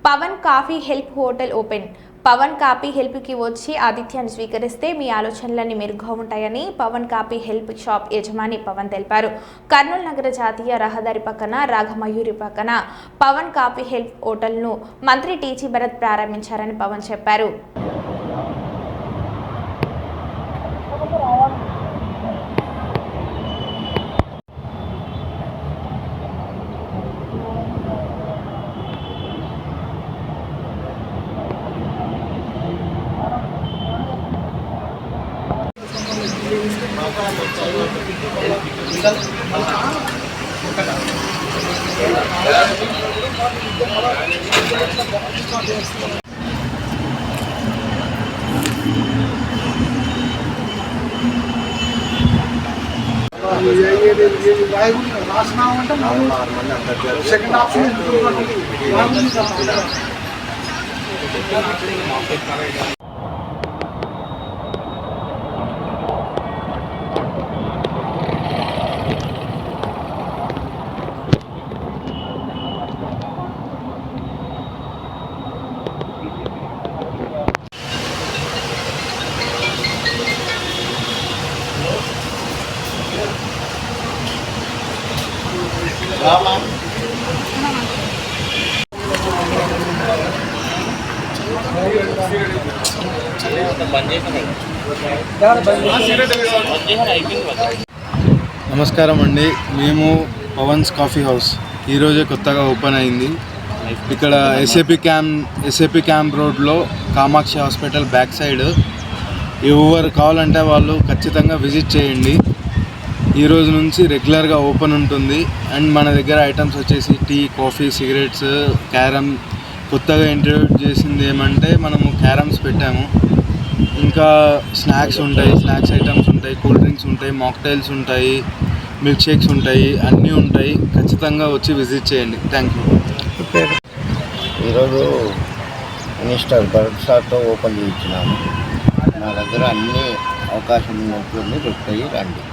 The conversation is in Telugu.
Pawan coffee help hotel open. Pawan coffee హెల్ప్కి వచ్చి ఆతిథ్యాన్ని స్వీకరిస్తే మీ ఆలోచనలన్నీ మెరుగ్గా ఉంటాయని పవన్ కాఫీ హెల్ప్ షాప్ యజమాని పవన్ తెలిపారు. కర్నూలు నగర జాతీయ రహదారి పక్కన రాఘమయూరి పక్కన పవన్ కాఫీ హెల్ప్ హోటల్ను మంత్రి టీజీ భరత్ ప్రారంభించారని పవన్ చెప్పారు. సెకండ్ ఆప్షన్ నమస్కారం అండి. మేము పవన్స్ కాఫీ హౌస్ ఈరోజే కొత్తగా ఓపెన్ అయింది. ఇక్కడ ఎస్ఏపి క్యాంప్ రోడ్లో కామాక్షి హాస్పిటల్ బ్యాక్ సైడ్. ఎవరు కావాలంటే వాళ్ళు ఖచ్చితంగా విజిట్ చేయండి. ఈరోజు నుంచి రెగ్యులర్గా ఓపెన్ ఉంటుంది. అండ్ మన దగ్గర ఐటమ్స్ వచ్చేసి టీ, కాఫీ, సిగరెట్స్, క్యారమ్. కొత్తగా ఇంట్రడ్యూస్ చేసింది ఏమంటే మనము క్యారమ్స్ పెట్టాము. ఇంకా స్నాక్స్ ఉంటాయి, స్నాక్స్ ఐటమ్స్ ఉంటాయి, కూల్ డ్రింక్స్ ఉంటాయి, మాక్టైల్స్ ఉంటాయి, మిల్క్ షేక్స్ ఉంటాయి, అన్నీ ఉంటాయి. ఖచ్చితంగా వచ్చి విజిట్ చేయండి. Thank you. ఈరోజు మినిస్టర్ భరత్ సార్తో ఓపెన్ చేయించినాము. నా దగ్గర అన్ని అవకాశం ఉన్నట్టు దొరుకుతాయి, రండి.